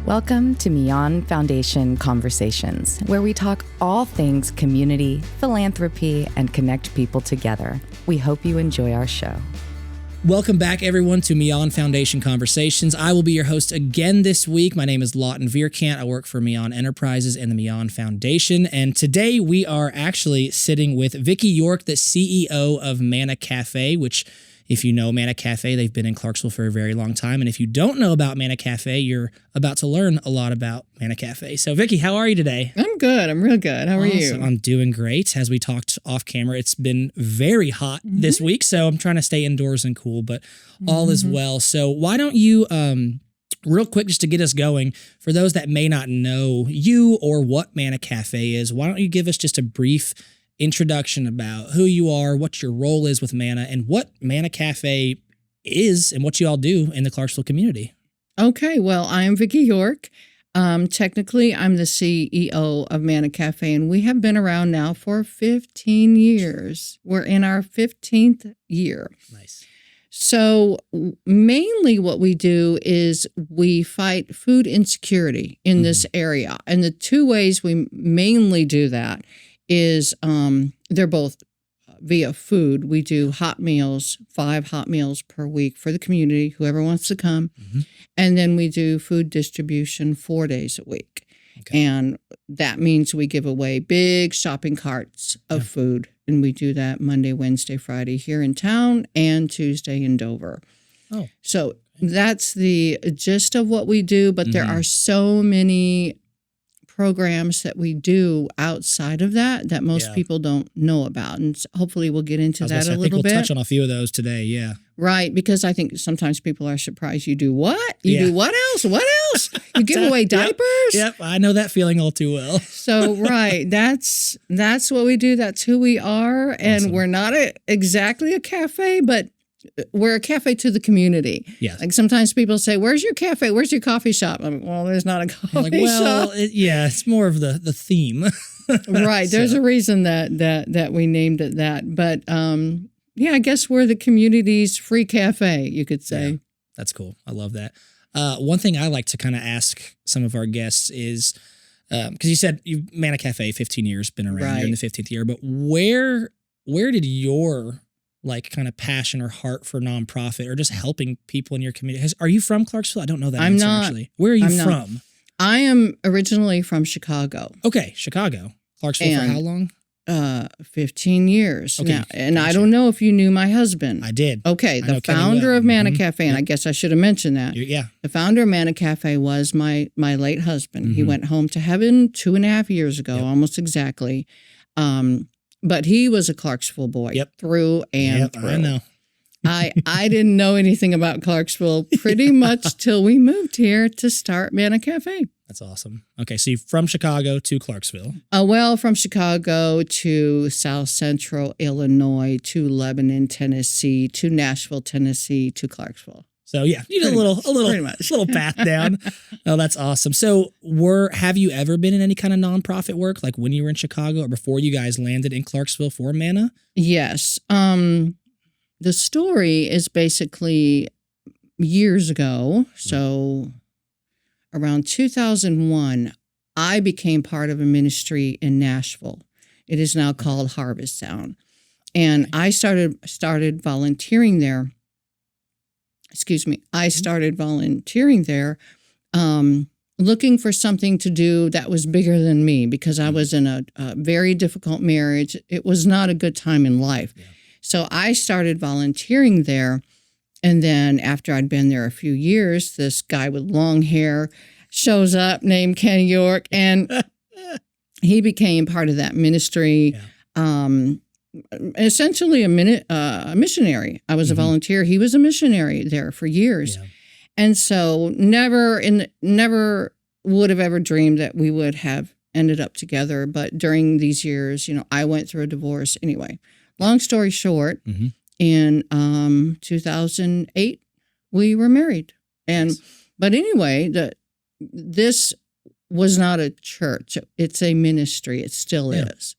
Welcome to Millan Foundation Conversations, where we talk all things community, philanthropy, and connect people together. We hope you enjoy our show. Welcome back, everyone, to Millan Foundation Conversations. I will be your host again this week. My name is 𝗲𝗵𝗶𝘀. I work for Millan Enterprises and the Millan Foundation. And today we are actually sitting with Vicki York, the CEO of Manna Cafe, which, if you know Manna Cafe, they've been in Clarksville for a very long time. And if you don't know about Manna Cafe, you're about to learn a lot about Manna Cafe. So, Vicki, how are you today? I'm good. I'm real good. How are you? I'm doing great. As we talked off camera, it's been very hot this week, so I'm trying to stay indoors and cool, but all is well. So why don't you, real quick, just to get us going, for those that may not know you or what Manna Cafe is, why don't you give us just a brief introduction about who you are, what your role is with Manna, and what Manna Cafe is and what you all do in the Clarksville community. Okay, well, I am Vicki York. Technically, I'm the CEO of Manna Cafe, and we have been around now for 15 years. We're in our 15th year. Nice. So mainly what we do is we fight food insecurity in this area. And the two ways we mainly do that is they're both via food. We do hot meals, 5 hot meals per week for the community, whoever wants to come. And then we do food distribution 4 days a week. Okay. And that means we give away big shopping carts of food. And we do that Monday, Wednesday, Friday here in town and Tuesday in Dover. Oh. So that's the gist of what we do. But there are so many programs that we do outside of that most people don't know about. And hopefully we'll get into that a little bit. I think we'll touch on a few of those today, yeah. Right, because I think sometimes people are surprised. You do what? You do what else? What else? You give away diapers? Yep, I know that feeling all too well. So, right, that's what we do. That's who we are. And we're not exactly a cafe, but we're a cafe to the community. Yes. Like sometimes people say, where's your cafe? Where's your coffee shop? I'm like, well, there's not a coffee shop. It's more of the theme. Right. There's a reason that we named it that. But I guess we're the community's free cafe, you could say. Yeah, that's cool. I love that. One thing I like to kind of ask some of our guests is, because you said Manna Cafe, 15 years, been around. You're in the 15th year, but where did your kind of passion or heart for nonprofit or just helping people in your community? Are you from Clarksville? I don't know that I'm answer, not. actually. Where are you from? I am originally from Chicago. Okay, Chicago. Clarksville for how long? 15 years. Okay, now, and I don't know if you knew my husband. I did. Okay, the founder of Manna Cafe, and I guess I should have mentioned that. Yeah. The founder of Manna Cafe was my late husband. He went home to heaven 2.5 years ago, almost exactly. But he was a Clarksville boy through and through. I know. I didn't know anything about Clarksville pretty much till we moved here to start Manna Cafe. That's awesome. Okay, so you're from Chicago to Clarksville. From Chicago to South Central Illinois to Lebanon, Tennessee to Nashville, Tennessee to Clarksville. So you did a little path down. Oh, that's awesome. So have you ever been in any kind of nonprofit work, like when you were in Chicago or before you guys landed in Clarksville for Manna? Yes. The story is basically years ago. So around 2001, I became part of a ministry in Nashville. It is now called Harvest Sound. And I started volunteering there. I started volunteering there, looking for something to do that was bigger than me because I was in a very difficult marriage. It was not a good time in life. Yeah. So I started volunteering there. And then after I'd been there a few years, this guy with long hair shows up named Kenny York, and he became part of that ministry. Yeah. Essentially a missionary. I was a volunteer. He was a missionary there for years. Yeah. And so never would have ever dreamed that we would have ended up together. But during these years, I went through a divorce. Anyway, long story short, in 2008, we were married. But anyway, this was not a church. It's a ministry. It still is.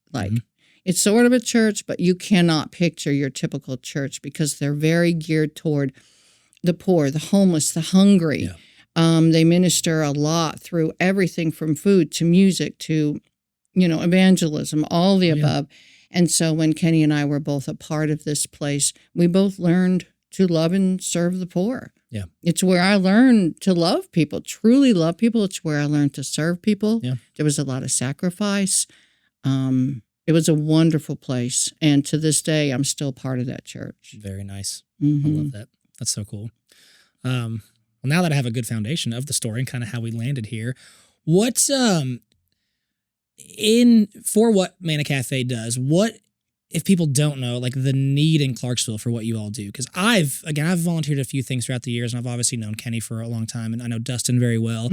It's sort of a church, but you cannot picture your typical church because they're very geared toward the poor, the homeless, the hungry. They minister a lot through everything from food to music to, evangelism, all the above. And so when Kenny and I were both a part of this place, we both learned to love and serve the poor. Yeah. It's where I learned to love people, truly love people. It's where I learned to serve people. Yeah. There was a lot of sacrifice. It was a wonderful place. And to this day, I'm still part of that church. Very nice. Mm-hmm. I love that. That's so cool. Well, now that I have a good foundation of the story and kind of how we landed here, what's for what Manna Cafe does, what, if people don't know, like the need in Clarksville for what you all do? Because I've volunteered a few things throughout the years, and I've obviously known Kenny for a long time, and I know Dustin very well.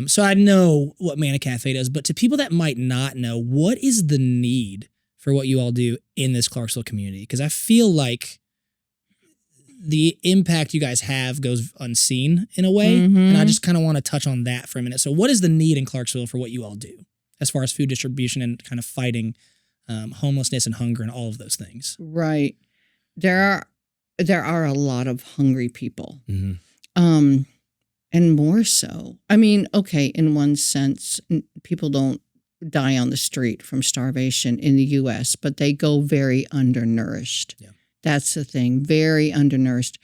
So I know what Manna Cafe does, but to people that might not know, what is the need for what you all do in this Clarksville community? Because I feel like the impact you guys have goes unseen in a way, and I just kind of want to touch on that for a minute. So what is the need in Clarksville for what you all do as far as food distribution and kind of fighting homelessness and hunger and all of those things? Right. There are a lot of hungry people. And more so. I mean, okay, in one sense, people don't die on the street from starvation in the U.S., but they go very undernourished. Yeah. That's the thing, very undernourished.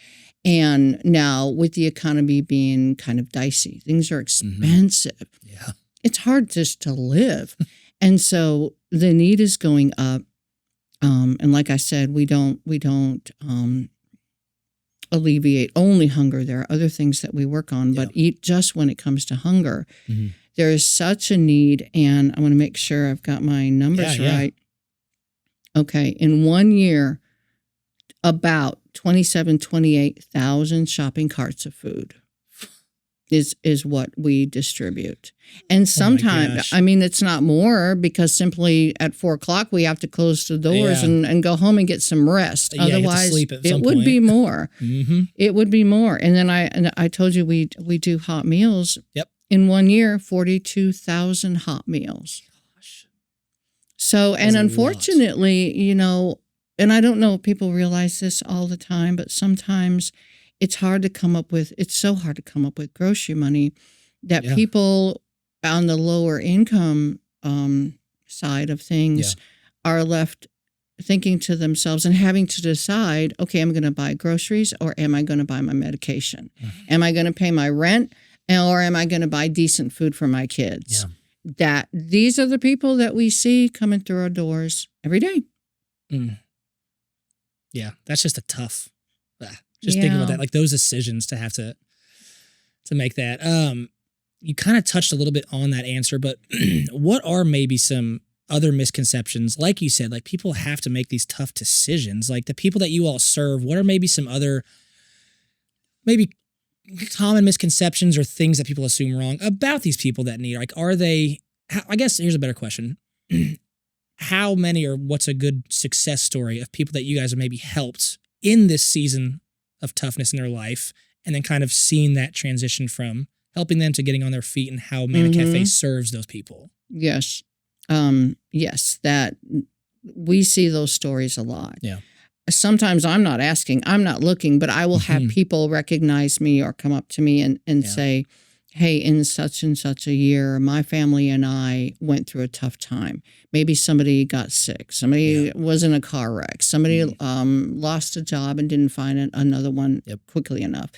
And now with the economy being kind of dicey, things are expensive. Yeah. It's hard just to live. And so the need is going up. And like I said, we don't alleviate only hunger. There are other things that we work on, but just when it comes to hunger, there is such a need. And I want to make sure I've got my numbers right. Okay. In 1 year, about 28,000 shopping carts of food is what we distribute. And sometimes, I mean, it's not more, because simply at 4:00 we have to close the doors and go home and get some rest. Otherwise, it would be more. It would be more. And then I told you we do hot meals. Yep. In 1 year, 42,000 hot meals. Gosh. So, and unfortunately, and I don't know if people realize this all the time, but sometimes it's so hard to come up with grocery money that people on the lower income side of things are left thinking to themselves and having to decide, okay, I'm going to buy groceries, or am I going to buy my medication? Am I going to pay my rent, or am I going to buy decent food for my kids? That these are the people that we see coming through our doors every day. Yeah, that's just a tough. Think about that, like those decisions to have to make that. You kind of touched a little bit on that answer, but what are maybe some other misconceptions? Like you said, like people have to make these tough decisions. Like the people that you all serve, what are maybe some other maybe common misconceptions or things that people assume wrong about these people that need? Like, are they? I guess here's a better question. How many, or what's a good success story of people that you guys have maybe helped in this season of toughness in their life, and then kind of seeing that transition from helping them to getting on their feet, and how Manna Cafe serves those people? Yes. Yes, that we see those stories a lot. Yeah. Sometimes I'm not asking, I'm not looking, but I will have people recognize me or come up to me and say, hey, in such and such a year, my family and I went through a tough time. Maybe somebody got sick. Somebody was in a car wreck. Somebody lost a job and didn't find another one quickly enough.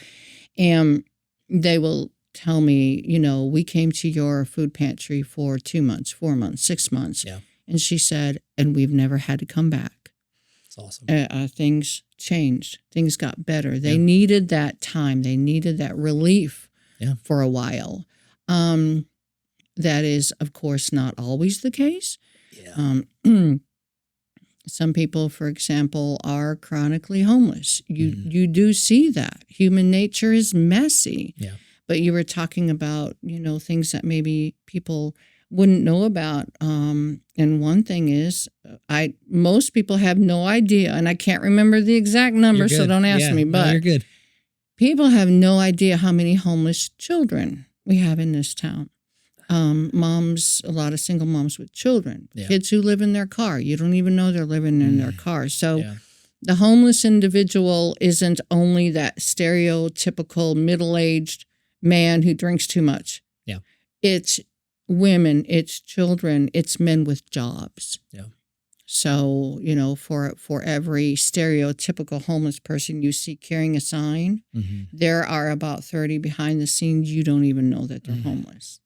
And they will tell me, we came to your food pantry for 2 months, 4 months, 6 months. Yeah. And she said, and we've never had to come back. That's awesome. Things changed. Things got better. They needed that time. They needed that relief. For a while. That is, of course, not always the case. Some people, for example, are chronically homeless. You do see that. Human nature is messy. Yeah. But you were talking about, things that maybe people wouldn't know about. And one thing is, most people have no idea, and I can't remember the exact number, so don't ask me. But you're good. People have no idea how many homeless children we have in this town. Moms, a lot of single moms with children, kids who live in their car. You don't even know they're living in their car. So the homeless individual isn't only that stereotypical middle-aged man who drinks too much. Yeah. It's women, it's children, it's men with jobs. Yeah. So, you know, for every stereotypical homeless person you see carrying a sign, there are about 30 behind the scenes you don't even know that they're homeless.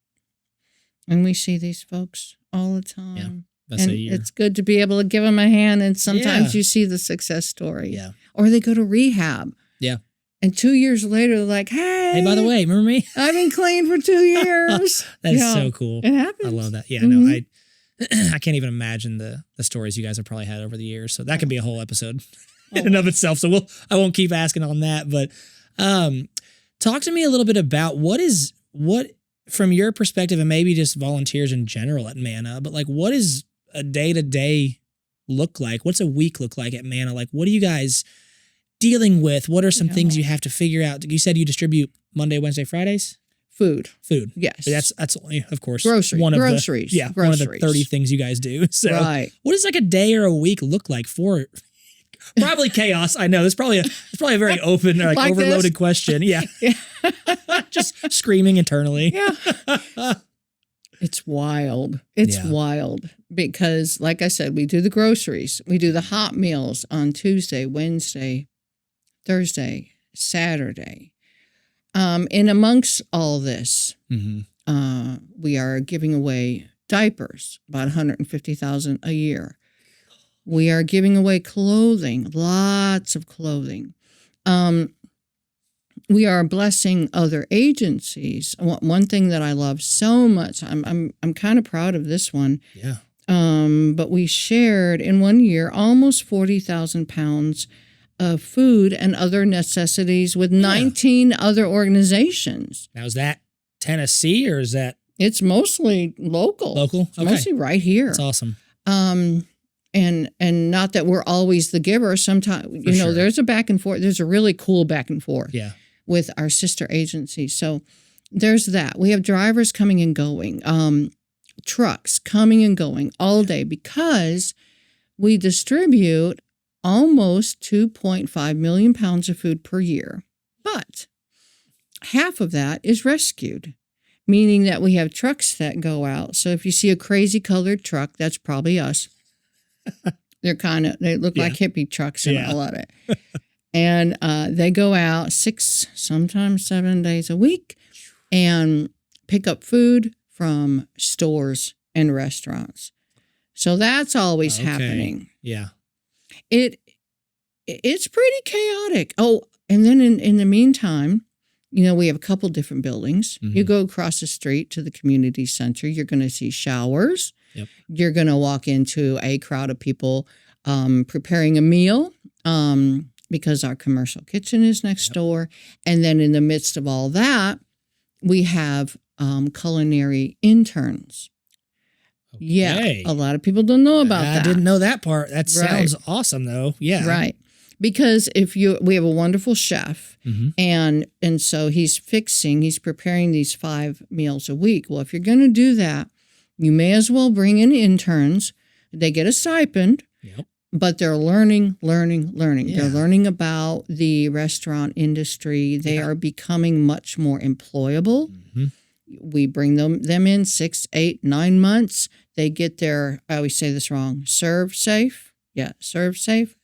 And we see these folks all the time. Yeah. And it's good to be able to give them a hand. And sometimes Yeah. you see the success story. Yeah. Or they go to rehab. Yeah. And 2 years later, they're like, hey, by the way, remember me? I've been clean for 2 years. That is so cool. It happens. I love that. Yeah, no, I can't even imagine the stories you guys have probably had over the years. So that could be a whole episode in and of itself. So I won't keep asking on that. But talk to me a little bit about what from your perspective, and maybe just volunteers in general at Manna, but like what is a day-to-day look like? What's a week look like at Manna? Like what are you guys dealing with? What are some things you have to figure out? You said you distribute Monday, Wednesday, Fridays? Food. Yes. But that's only, of course, groceries. One of groceries. one of the 30 things you guys do. So what does like a day or a week look like for probably chaos? I know it's probably a very open, like overloaded this? Question. Yeah. Just screaming internally. Yeah. It's wild. It's wild because, like I said, we do the groceries. We do the hot meals on Tuesday, Wednesday, Thursday, Saturday. And amongst all this, we are giving away diapers, about $150,000 a year. We are giving away clothing, lots of clothing. We are blessing other agencies. One thing that I love so much, I'm kind of proud of this one. Yeah. But we shared in 1 year almost 40,000 pounds of food and other necessities with 19 other organizations. Now, is that Tennessee or is that? It's mostly local. Local? Okay. Mostly right here. That's awesome. And not that we're always the giver. Sometimes, you know, there's a back and forth. There's a really cool back and forth with our sister agency. So there's that. We have drivers coming and going, trucks coming and going all day because we distribute almost 2.5 million pounds of food per year. But half of that is rescued, meaning that we have trucks that go out. So if you see a crazy colored truck, that's probably us. They look like hippie trucks and all of it. And they go out 6, sometimes 7 days a week and pick up food from stores and restaurants. So that's always happening. Yeah. It's pretty chaotic. Oh, and then in the meantime, you know, we have a couple different buildings. You go across the street to the community center, you're going to see showers. Yep. You're going to walk into a crowd of people preparing a meal because our commercial kitchen is next door. And then in the midst of all that, we have culinary interns. Okay. Yeah, a lot of people don't know about that. I didn't know that part. That sounds awesome, though. Yeah. Right. Because we have a wonderful chef, and so he's preparing these 5 meals a week. Well, if you're going to do that, you may as well bring in interns. They get a stipend, but they're learning. Yeah. They're learning about the restaurant industry. They are becoming much more employable. We bring them in 6, 8, 9 months. They get their, I always say this wrong, serve safe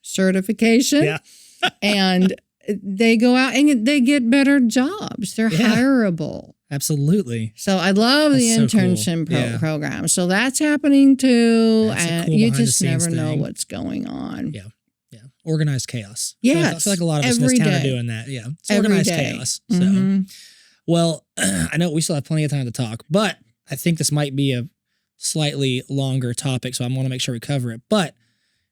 certification. Yeah. And they go out and they get better jobs. They're hireable. Absolutely. So I love the internship program. So that's happening too. And cool you just never know what's going on. Yeah. Yeah. Organized chaos. Yes. I feel like a lot of us in this town are doing that. Yeah. It's organized chaos. So, well, I know we still have plenty of time to talk, but I think this might be a slightly longer topic. So I want to make sure we cover it. But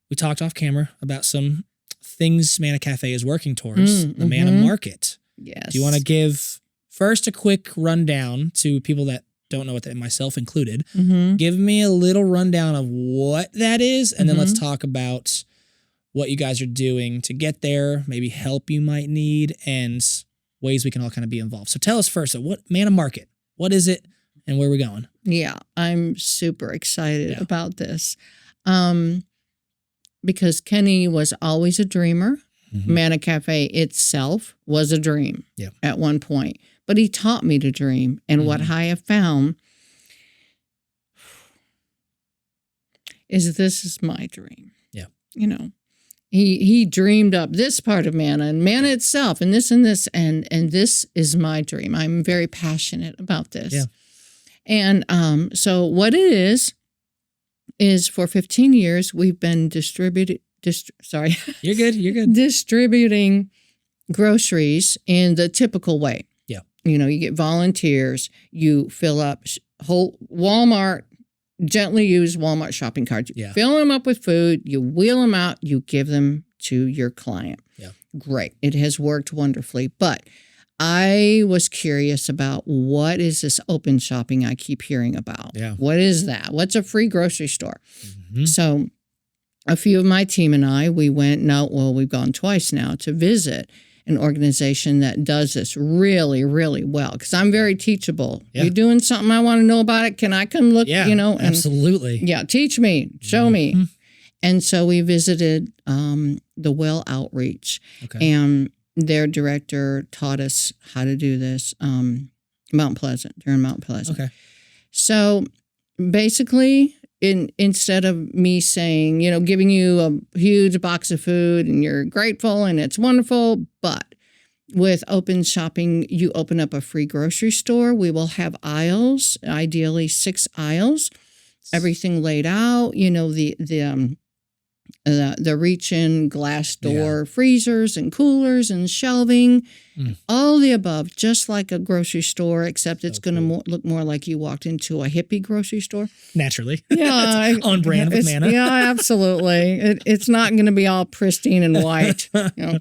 we talked off camera about some things Manna Cafe is working towards, the Manna Market. Yes. Do you want to give first a quick rundown to people that don't know what that, myself included? Give me a little rundown of what that is, and then let's talk about what you guys are doing to get there, maybe help you might need, and ways we can all kind of be involved. So tell us first, what Manna Market, what is it, and where are we going? Yeah, I'm super excited about this. Because Kenny was always a dreamer. Manna Cafe itself was a dream at one point. but he taught me to dream. And what I have found is this is my dream. Yeah. You know, he dreamed up this part of Manna and Manna itself and this, and this is my dream. I'm very passionate about this. Yeah. And so what it is for 15 years, we've been You're good. distributing groceries in the typical way. Yeah. You know, you get volunteers, you fill up whole Walmart, gently used Walmart shopping carts. You fill them up with food, you wheel them out, you give them to your client. Yeah. Great. It has worked wonderfully. But I was curious about what is this open shopping I keep hearing about? Yeah. What is that? What's a free grocery store? So a few of my team and I, we've gone twice now to visit an organization that does this really, really well. Because I'm very teachable. Yeah. You're doing something, I want to know about it. Can I come look? Yeah, And, absolutely. Yeah, teach me, show me. And so we visited the Well Outreach. Okay. And their director taught us how to do this. Mount Pleasant, during Mount Pleasant. Okay. So basically, instead of me saying, giving you a huge box of food and you're grateful and it's wonderful, but with open shopping, you open up a free grocery store. We will have aisles, ideally 6 aisles, everything laid out. The reach-in glass door freezers and coolers and shelving, all the above, just like a grocery store, except it's going to look more like you walked into a hippie grocery store. Naturally. Yeah. On brand with Manna. Yeah, absolutely. It's not going to be all pristine and white.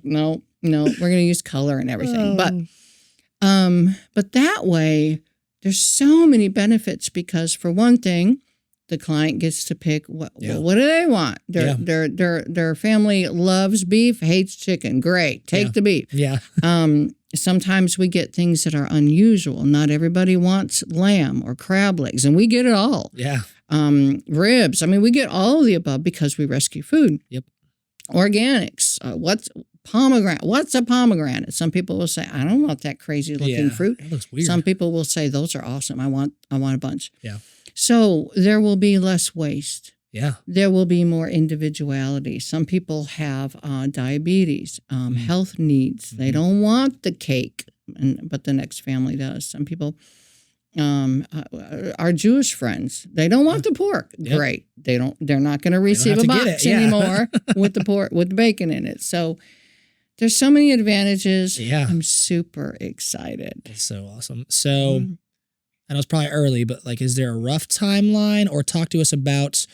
No. We're going to use color and everything. But that way, there's so many benefits because, for one thing, the client gets to pick what do they want. Their family loves beef, hates chicken. Great, take the beef. Yeah. Sometimes we get things that are unusual. Not everybody wants lamb or crab legs, and we get it all. Yeah. Ribs. I mean, we get all of the above because we rescue food. Yep. Organics. What's pomegranate? What's a pomegranate? Some people will say, I don't want that crazy looking fruit. That looks weird. Some people will say, those are awesome. I want a bunch. Yeah. So there will be less waste. Yeah. There will be more individuality. Some people have diabetes, health needs. They don't want the cake, but the next family does. Some people, our Jewish friends, they don't want the pork. Yep. Great. They're not going to receive a box anymore with the pork, with the bacon in it. So there's so many advantages. Yeah. I'm super excited. That's so awesome. So I know it's probably early, but is there a rough timeline, or talk to us about,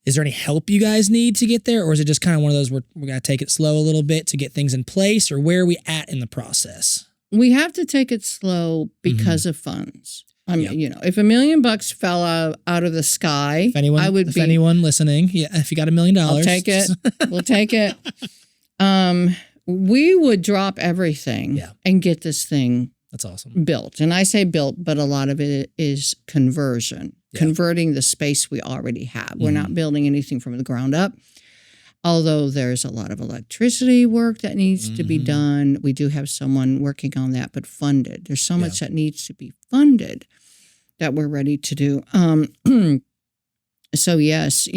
is there any help you guys need to get there? Or is it just kind of one of those where we got to take it slow a little bit to get things in place, or where are we at in the process? We have to take it slow because of funds. I mean, if $1 million fell out of the sky, if anyone listening, if you got $1 million, I'll take it. We'll take it. We would drop everything and get this thing. That's awesome. Built. And I say built, but a lot of it is conversion, converting the space we already have. We're not building anything from the ground up. Although there's a lot of electricity work that needs to be done. We do have someone working on that, but funded. There's so much that needs to be funded that we're ready to do. So yes,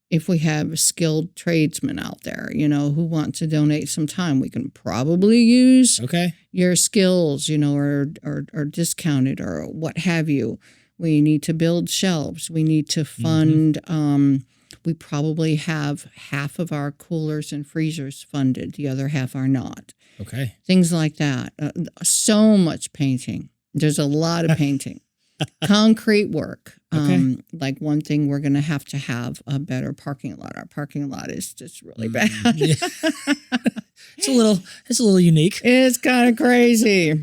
if we have skilled tradesmen out there, who want to donate some time, we can probably use your skills, or discounted or what have you. We need to build shelves. We need to fund. We probably have half of our coolers and freezers funded. The other half are not. Okay. Things like that. So much painting. There's a lot of painting. Concrete work. Like one thing, we're going to have a better parking lot. Our parking lot is just really bad. It's a little unique. It's kind of crazy.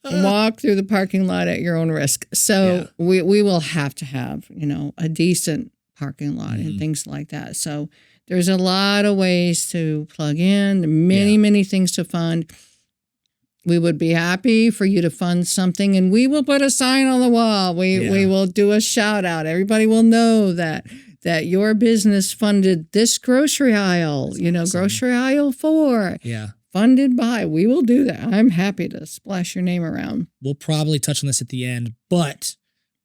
Walk through the parking lot at your own risk. So we will have to have, a decent parking lot and things like that. So there's a lot of ways to plug in, many things to fund. We would be happy for you to fund something, and we will put a sign on the wall. We will do a shout out. Everybody will know that your business funded this grocery aisle, That's awesome. Grocery aisle 4 funded by, we will do that. I'm happy to splash your name around. We'll probably touch on this at the end, but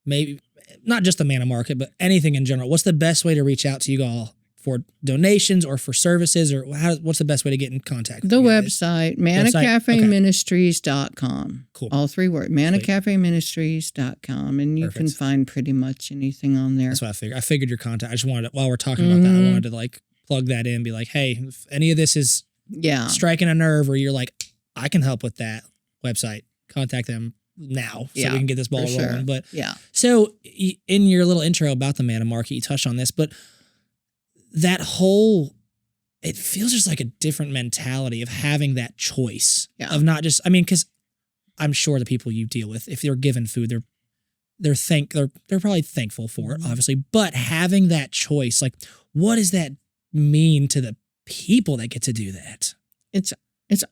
maybe not just the Manna Market, but anything in general. What's the best way to reach out to you all for donations or for services, or what's the best way to get in contact with the you guys? website, mannacafeministries.com. Cool. All three words, mannacafeministries.com. And you can find pretty much anything on there. That's what I figured. I figured your contact. I just wanted to, while we're talking about that, I wanted to like plug that in, be like, hey, if any of this is striking a nerve or you're like, I can help with that website, contact them now so we can get this ball rolling. Sure. But so in your little intro about the Manna Market, you touched on this, but that whole, it feels just like a different mentality of having that choice of not just, I mean, because I'm sure the people you deal with, if they're given food, they're probably thankful for it, obviously, but having that choice, like, what does that mean to the people that get to do that? It's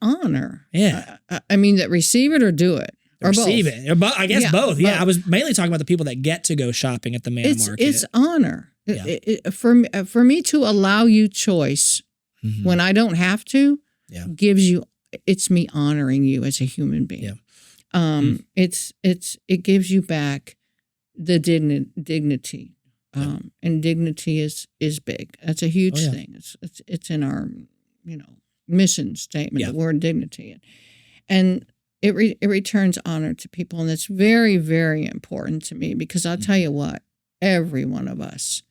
honor. Yeah. I mean, that receive it or do it. Or receive both. it. I guess both. Yeah. Both. I was mainly talking about the people that get to go shopping at the Manna Market. It's honor. For me to allow you choice when I don't have to it's me honoring you as a human being. It gives you back the dignity. And dignity is big. That's a huge thing. It's in our mission statement, the word dignity. And it returns honor to people, and it's very, very important to me, because I'll tell you what, every one of us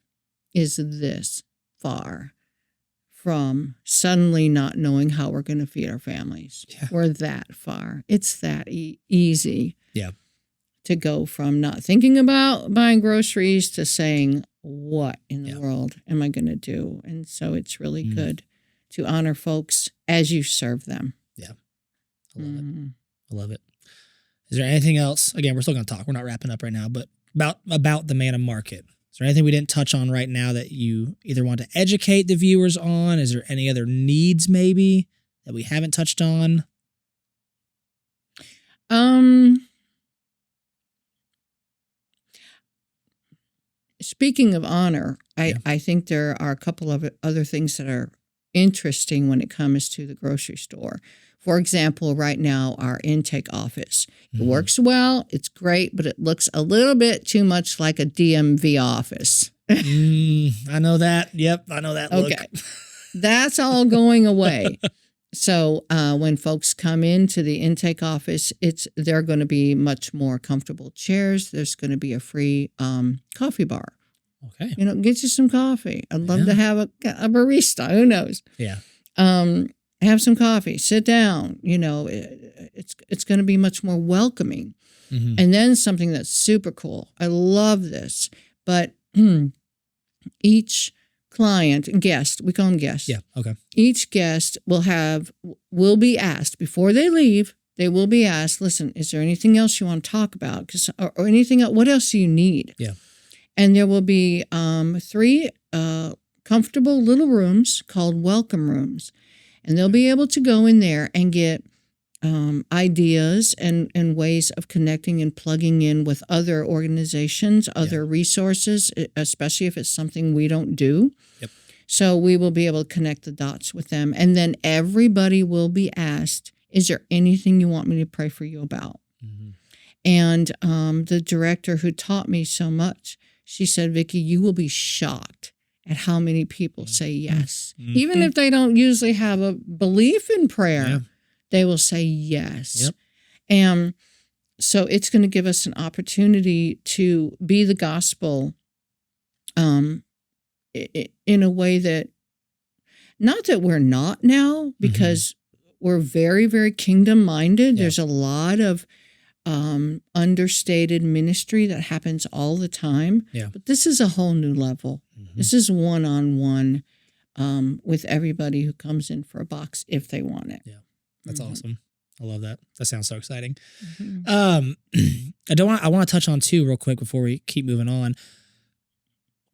is this far from suddenly not knowing how we're going to feed our families. Yeah. We're that far. It's that easy to go from not thinking about buying groceries to saying, what in the world am I going to do? And so it's really good to honor folks as you serve them. Yeah. I love it. I love it. Is there anything else? Again, we're still going to talk. We're not wrapping up right now, but about the Manna Market. Is there anything we didn't touch on right now that you either want to educate the viewers on? Is there any other needs maybe that we haven't touched on? Speaking of honor, I think there are a couple of other things that are interesting when it comes to the grocery store. For example, right now, our intake office. It works well. It's great, but it looks a little bit too much like a DMV office. I know that. Yep, I know that look. Okay. That's all going away. So when folks come into the intake office, they're going to be much more comfortable chairs. There's going to be a free coffee bar. Okay. Get you some coffee. I'd love to have a barista. Who knows? Yeah. Have some coffee, sit down, it's going to be much more welcoming. And then something that's super cool. I love this, but each client, guest, we call them guests. Yeah. Okay. Each guest will be asked before they leave. They will be asked, listen, is there anything else you want to talk about? Or anything else? What else do you need? Yeah. And there will be 3 comfortable little rooms called welcome rooms. And they'll be able to go in there and get ideas and ways of connecting and plugging in with other organizations, other resources, especially if it's something we don't do. Yep. So we will be able to connect the dots with them. And then everybody will be asked, is there anything you want me to pray for you about? And the director who taught me so much, she said, Vicki, you will be shocked at how many people say yes. Even if they don't usually have a belief in prayer, they will say yes. Yep. And so it's going to give us an opportunity to be the gospel in a way that, not that we're not now, because we're very, very kingdom-minded. There's a lot of understated ministry that happens all the time. Yeah. But this is a whole new level. This is one-on-one with everybody who comes in for a box if they want it. Yeah. That's awesome. I love that. That sounds so exciting. I want to touch on too real quick before we keep moving on.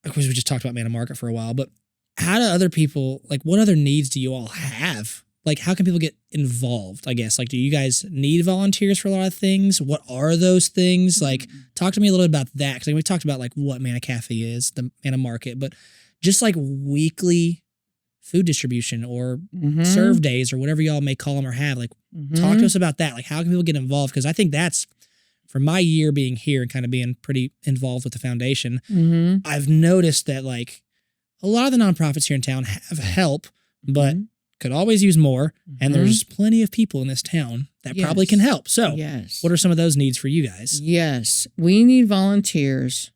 Of course, we just talked about Manna Market for a while, but how do other people, like, what other needs do you all have? Like, how can people get involved, I guess? Like, do you guys need volunteers for a lot of things? What are those things? Like, talk to me a little bit about that. Because we talked about, like, what Manna Cafe is, the Manna Market, but just, like, weekly food distribution or serve days or whatever y'all may call them or have. Like, talk to us about that. Like, how can people get involved? Because I think that's, for my year being here and kind of being pretty involved with the foundation, I've noticed that like a lot of the nonprofits here in town have help, but could always use more. And there's plenty of people in this town that probably can help. So what are some of those needs for you guys? Yes. We need volunteers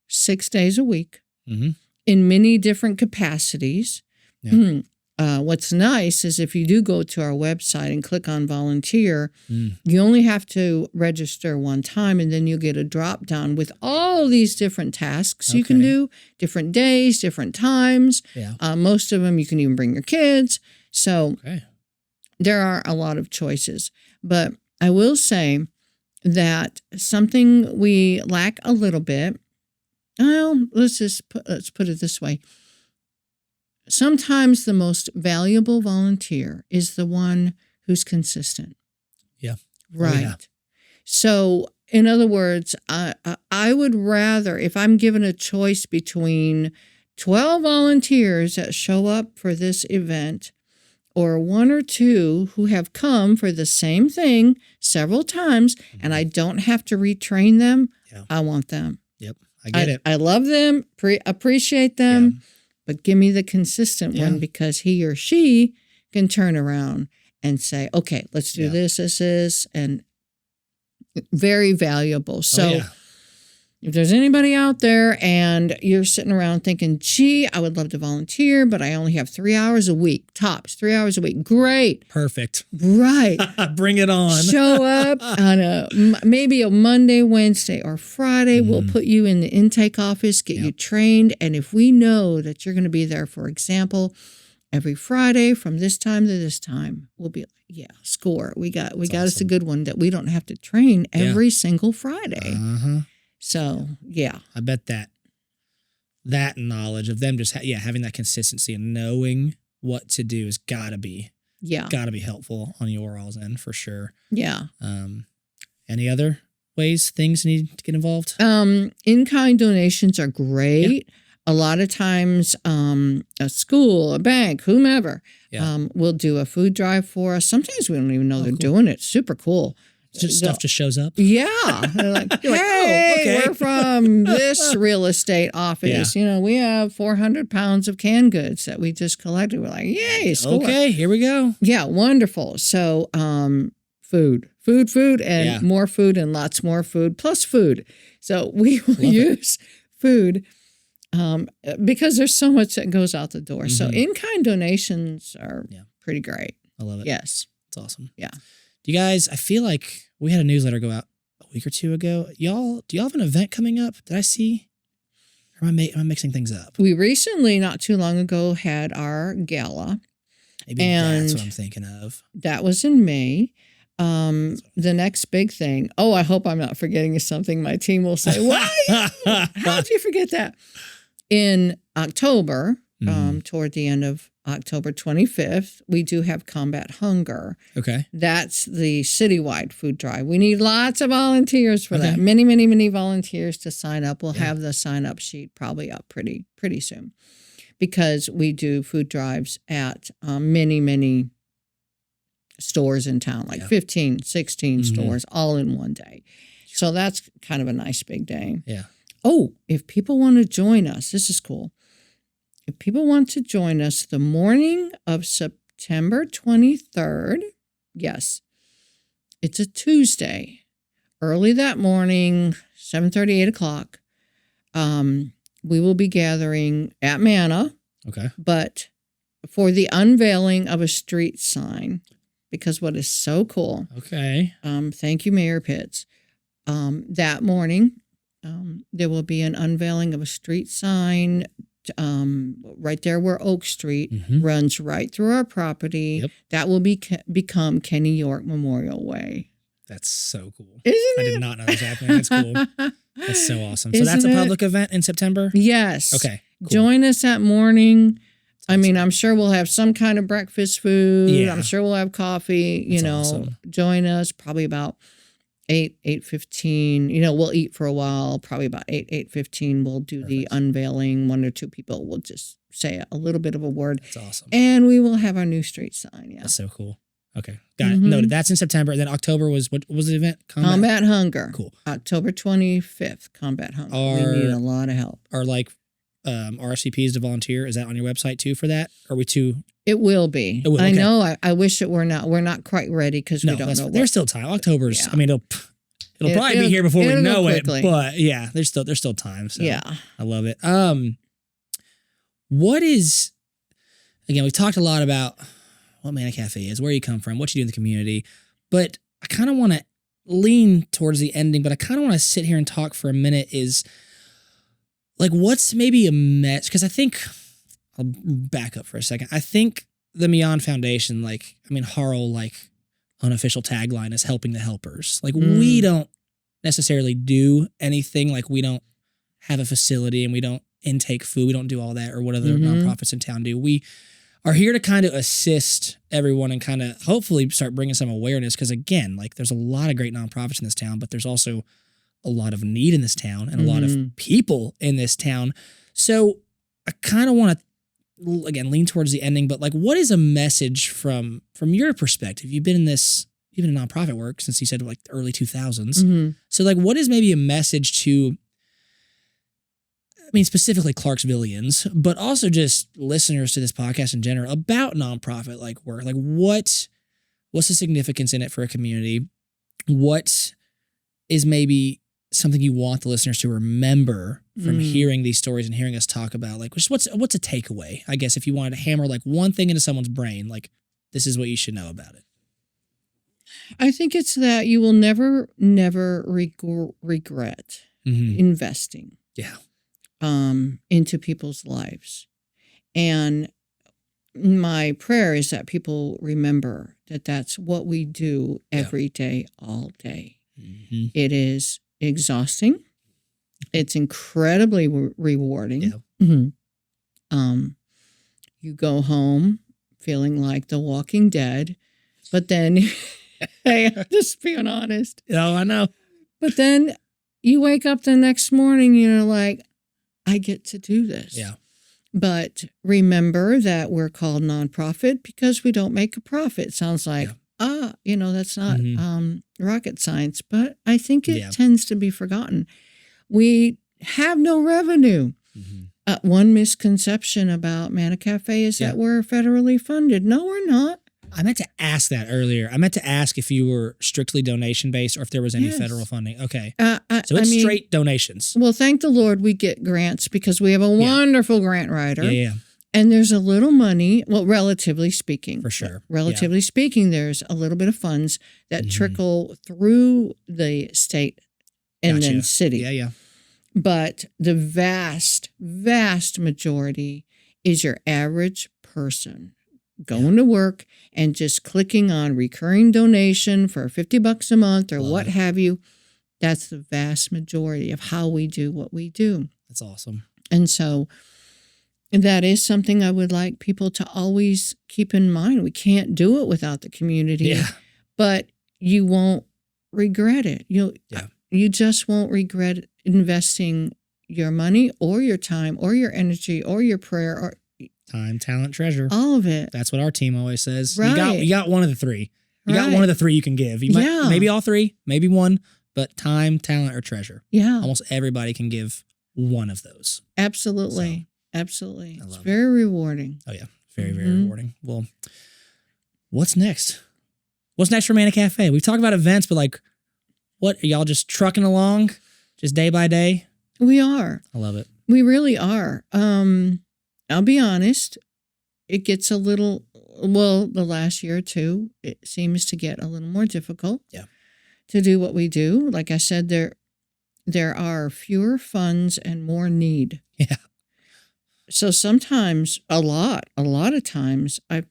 6 days a week in many different capacities. What's nice is if you do go to our website and click on volunteer, you only have to register one time, and then you get a drop down with all these different tasks you can do, different days, different times. Most of them you can even bring your kids. So there are a lot of choices. But I will say that something we lack a little bit, well, let's put it this way. Sometimes the most valuable volunteer is the one who's consistent. Right. So, in other words, I would rather, if I'm given a choice between 12 volunteers that show up for this event or 1 or 2 who have come for the same thing several times and I don't have to retrain them, I want them. I get it. I love them, appreciate them. But give me the consistent one because he or she can turn around and say, okay, let's do this, and very valuable. So if there's anybody out there and you're sitting around thinking, gee, I would love to volunteer, but I only have 3 hours a week, tops, 3 hours a week. Great. Perfect. Right. Bring it on. Show up on maybe a Monday, Wednesday, or Friday. We'll put you in the intake office, get you trained. And if we know that you're going to be there, for example, every Friday from this time to this time, we'll be like, score. We got us a good one that we don't have to train every single Friday. So, I bet that knowledge of them just, having that consistency and knowing what to do is gotta be helpful on your all's end for sure. Any other ways things need to get involved? In-kind donations are great. A lot of times, a school, a bank, whomever, will do a food drive for us. Sometimes we don't even know they're doing it. Super cool. Just stuff just shows up. They're like, hey, we're from this real estate office. You know, we have 400 pounds of canned goods that we just collected. We're like, yay, score. Okay, here we go. Yeah, wonderful. So, food, and more food and lots more food, plus food. So we will use food because there's so much that goes out the door. So in-kind donations are pretty great. I love it. Yes. It's awesome. Yeah. Do you guys, I feel like we had a newsletter go out a week or 2 ago. Do y'all have an event coming up? Did I see? Or am I mixing things up? We recently, not too long ago, had our gala. Maybe that's what I'm thinking of. That was in May. The next big thing. Oh, I hope I'm not forgetting something. My team will say, why? How did you forget that? In October, toward the end of October 25th, we do have Combat Hunger. Okay. That's the citywide food drive. We need lots of volunteers for that. Many, many, many volunteers to sign up. We'll have the sign-up sheet probably up pretty soon because we do food drives at many, many stores in town, like 15, 16 stores all in one day. So that's kind of a nice big day. Yeah. Oh, if people want to join us, this is cool. If people want to join us the morning of September 23rd, yes, it's a Tuesday, early that morning, 7:30, 8 o'clock, we will be gathering at Manna. Okay. But for the unveiling of a street sign, because what is so cool. Okay. Thank you, Mayor Pitts. That morning, there will be an unveiling of a street sign right there where Oak Street runs right through our property. Yep. That will become Kenny York Memorial Way. That's so cool. Isn't it? I did not know that was happening. That's cool. That's so awesome. So Isn't that's a it? public event in September? Yes. Okay. Cool. Join us that morning. I mean, I'm sure we'll have some kind of breakfast food. Yeah. I'm sure we'll have coffee. You know, awesome. Join us probably about 8:15. We'll eat for a while. Probably about 8:15. We'll do the unveiling. 1 or 2 people will just say a little bit of a word. That's awesome. And we will have our new street sign. Yeah. That's so cool. Okay. Got it. Noted. That's in September. And then October was, what was the event? Combat Hunger. Cool. October 25th, Combat Hunger. We need a lot of help. Are like RSVPs to volunteer? Is that on your website too for that? Are we too? It will be. It will, okay. I know. I wish it were not. We're not quite ready because we don't know. There's still time. October's, I mean, it'll probably be here before we know it. But yeah, there's still time. So yeah. I love it. What is, again, we've talked a lot about what Manna Cafe is, where you come from, what you do in the community, but I kind of want to lean towards the ending, but I kind of want to sit here and talk for a minute is like, what's maybe a mess? Because I think, I'll back up for a second. I think the Millan Foundation, like, I mean, Harl, like, unofficial tagline is helping the helpers. Like, we don't necessarily do anything. Like, we don't have a facility and we don't intake food. We don't do all that or what other nonprofits in town do. We are here to kind of assist everyone and kind of hopefully start bringing some awareness. Because again, like, there's a lot of great nonprofits in this town, but there's also a lot of need in this town and a lot of people in this town. So I kind of want to, again, lean towards the ending, but like, what is a message from your perspective? You've been in nonprofit work since you said like the early 2000s. So like, what is maybe a message to, I mean, specifically Clarksvillians, but also just listeners to this podcast in general about nonprofit like work? Like what's the significance in it for a community? What is maybe something you want the listeners to remember from hearing these stories and hearing us talk about? Like, what's a takeaway? I guess if you wanted to hammer like one thing into someone's brain, like this is what you should know about it. I think it's that you will never regret investing. Yeah. Into people's lives. And my prayer is that people remember that that's what we do every day, all day. It is exhausting. It's incredibly rewarding. You go home feeling like The Walking Dead, but then, hey, I'm just being honest. Oh, I know. But then you wake up the next morning, you're like, I get to do this. Yeah. But remember that we're called nonprofit because we don't make a profit. Sounds like, that's not rocket science, but I think it tends to be forgotten. We have no revenue. One misconception about Manna Cafe is that we're federally funded. No, we're not. I meant to ask that earlier. I meant to ask if you were strictly donation-based or if there was any federal funding. Okay. So it's straight donations. Well, thank the Lord we get grants because we have a wonderful grant writer. Yeah. And there's a little money, well, relatively speaking. For sure. Relatively speaking, there's a little bit of funds that trickle through the state and then city. Yeah. But the vast, vast majority is your average person going to work and just clicking on recurring donation for $50 a month or what have you. That's the vast majority of how we do what we do. That's awesome. And so that is something I would like people to always keep in mind. We can't do it without the community, but you won't regret it. You just won't regret investing your money or your time or your energy or your prayer or time, talent, treasure. All of it. That's what our team always says. Right. You got one of the three. You got one of the three you can give. You might, maybe all three, maybe one, but time, talent, or treasure. Yeah. Almost everybody can give one of those. Absolutely. Absolutely. It's very rewarding. Oh, yeah. Very, very rewarding. Well, what's next? What's next for Manna Cafe? We've talked about events, but like, what? Are y'all just trucking along? Just day by day? We are. I love it. We really are. I'll be honest. It gets a little, the last year or two, it seems to get a little more difficult to do what we do. Like I said, there are fewer funds and more need. Yeah. So sometimes, a lot of times, I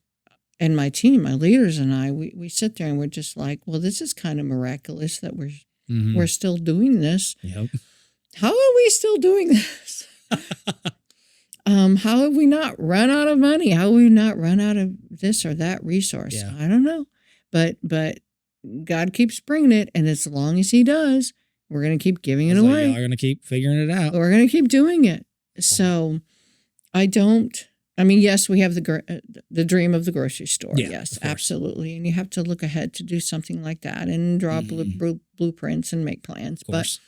and my team, my leaders and I, we sit there and we're just like, well, this is kind of miraculous that we're still doing this. Yep. How are we still doing this? How have we not run out of money? How have we not run out of this or that resource? Yeah. I don't know. But God keeps bringing it. And as long as he does, we're going to keep giving it away. Y'all are going to keep figuring it out. We're going to keep doing it. So yes, we have the dream of the grocery store. Yeah, yes, absolutely. And you have to look ahead to do something like that and draw blueprints and make plans. But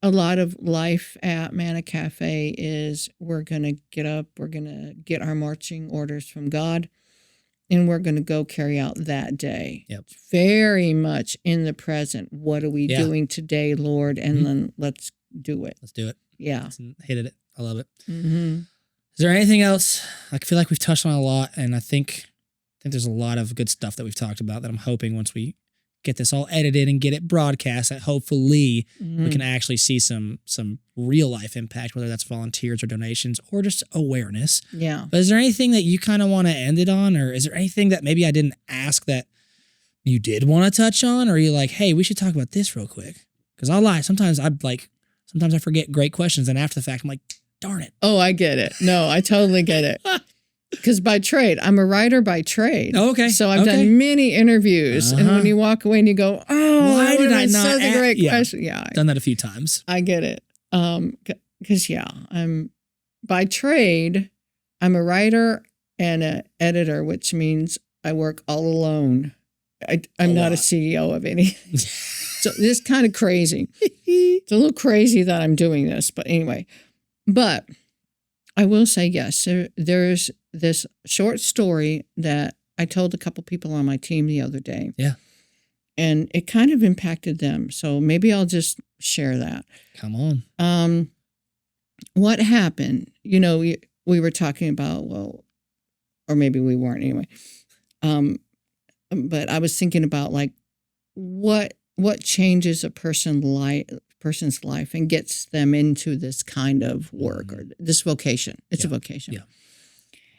a lot of life at Manna Cafe is we're going to get up, we're going to get our marching orders from God, and we're going to go carry out that day. Yep. Very much in the present. What are we doing today, Lord? And then let's do it. Let's do it. Yeah. Hated it. I love it. Mm-hmm. Is there anything else? I feel like we've touched on a lot, and I think there's a lot of good stuff that we've talked about that I'm hoping once we get this all edited and get it broadcast, that hopefully we can actually see some real life impact, whether that's volunteers or donations or just awareness. Yeah. But is there anything that you kind of want to end it on, or is there anything that maybe I didn't ask that you did want to touch on, or are you like, hey, we should talk about this real quick? Because I'll lie, sometimes I forget great questions, and after the fact I'm like, darn it. Oh, I get it. No, I totally get it. Because by trade, I'm a writer by trade. Oh, okay. So I've done many interviews, and when you walk away and you go, "Oh, why did I not?" Such a great question. Yeah, done that a few times. I get it. Because I'm by trade, I'm a writer and an editor, which means I work all alone. I'm not a CEO of anything. So this is kind of crazy. It's a little crazy that I'm doing this, but anyway. But I will say, yes, there's this short story that I told a couple people on my team the other day. Yeah. And it kind of impacted them. So maybe I'll just share that. Come on. What happened? You know, we were talking about, well, or maybe we weren't anyway. But I was thinking about like what changes a person's life and gets them into this kind of work or this vocation. It's a vocation. Yeah.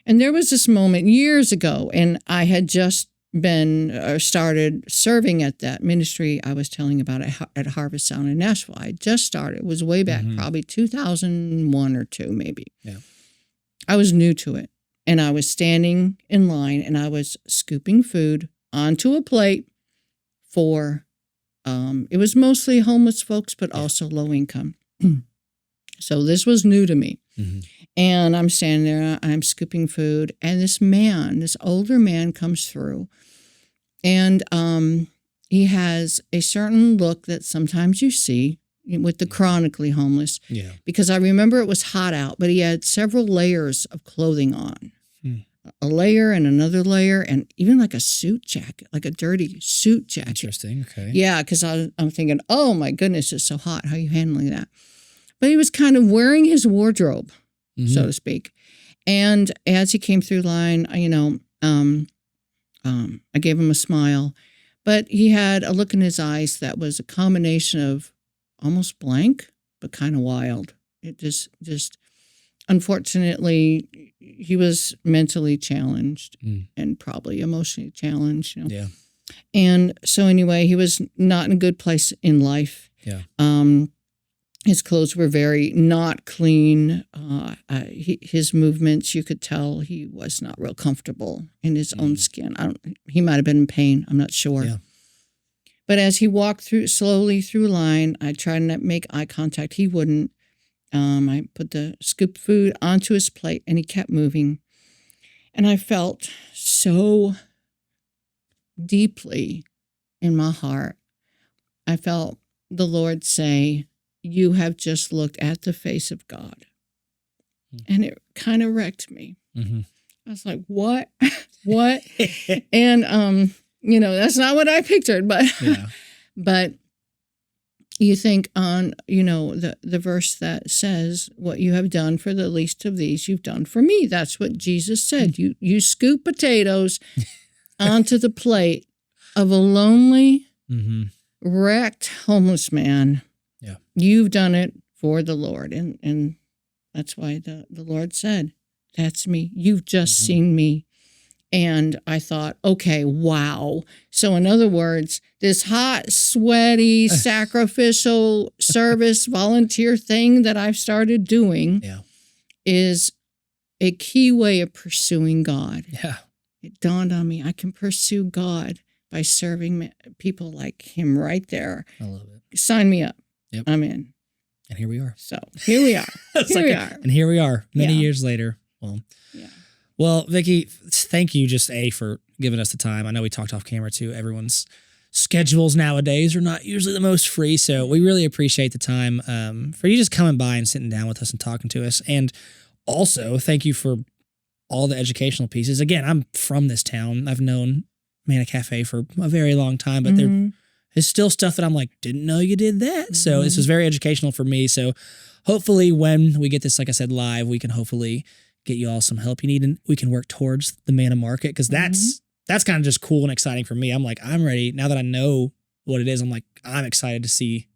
And there was this moment years ago, and I had just started serving at that ministry I was telling about at Harvest Sound in Nashville. I just started. It was way back, probably 2001 or 2 maybe. Yeah. I was new to it, and I was standing in line, and I was scooping food onto a plate for it was mostly homeless folks, but also low income. So this was new to me. And I'm standing there, I'm scooping food, and this older man comes through, and he has a certain look that sometimes you see with the chronically homeless. Yeah. Because I remember it was hot out, but he had several layers of clothing on. A layer and another layer, and even like a suit jacket, like a dirty suit jacket. Interesting. Okay. Yeah, because I'm thinking, oh my goodness, it's so hot. How are you handling that? But he was kind of wearing his wardrobe, so to speak. And as he came through line, I gave him a smile, but he had a look in his eyes that was a combination of almost blank, but kind of wild. It just. Unfortunately, he was mentally challenged and probably emotionally challenged. You know? Yeah. And so anyway, he was not in a good place in life. Yeah. His clothes were very not clean. His movements, you could tell he was not real comfortable in his own skin. He might have been in pain. I'm not sure. Yeah. But as he walked slowly through line, I tried to make eye contact. He wouldn't. I put the scooped food onto his plate, and he kept moving. And I felt so deeply in my heart. I felt the Lord say, "You have just looked at the face of God." And it kind of wrecked me. I was like, what? What? And, that's not what I pictured, but, but you think on, the verse that says, what you have done for the least of these, you've done for me. That's what Jesus said. You scoop potatoes onto the plate of a lonely, wrecked homeless man. Yeah. You've done it for the Lord. And that's why the Lord said, that's me. You've just seen me. And I thought, okay, wow. So in other words, this hot, sweaty, sacrificial service volunteer thing that I've started doing is a key way of pursuing God. Yeah. It dawned on me, I can pursue God by serving people like him right there. I love it. Sign me up. Yep. I'm in. And here we are. So here we are. And here we are many years later. Well, Vicki, thank you just for giving us the time. I know we talked off camera too. Everyone's schedules nowadays are not usually the most free. So we really appreciate the time for you just coming by and sitting down with us and talking to us. And also thank you for all the educational pieces. Again, I'm from this town. I've known Manna Cafe for a very long time, but there is still stuff that I'm like, didn't know you did that. So this was very educational for me. So hopefully when we get this, like I said, live, we can hopefully get you all some help you need and we can work towards the Manna Market because that's kind of just cool and exciting for me. I'm like, I'm ready. Now that I know what it is, I'm like, I'm excited to see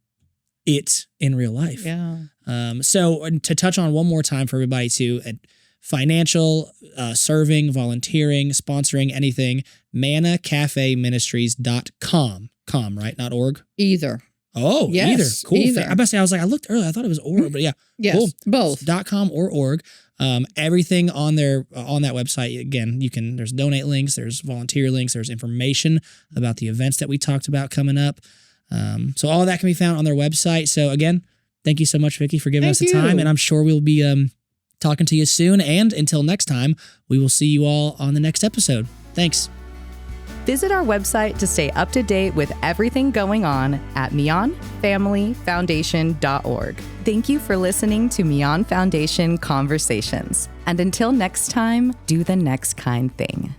it in real life. Yeah. So to touch on one more time for everybody too, financial, serving, volunteering, sponsoring, anything, mannacafeministries.com. Right? Not org? Either. Oh, yes, either. Cool. Either. I bet say I was like, I looked earlier. I thought it was org, but yeah. Yes, cool. both. .com or org. Everything on there on that website. Again, there's donate links, there's volunteer links, there's information about the events that we talked about coming up. So all of that can be found on their website. So again, thank you so much, Vicki, for giving us the time. And I'm sure we'll be talking to you soon. And until next time, we will see you all on the next episode. Thanks. Visit our website to stay up to date with everything going on at 𝗵𝗀𝗊𝐺foundation.org. Thank you for listening to 𝗵𝗀 Foundation Conversations. And until next time, do the next kind thing.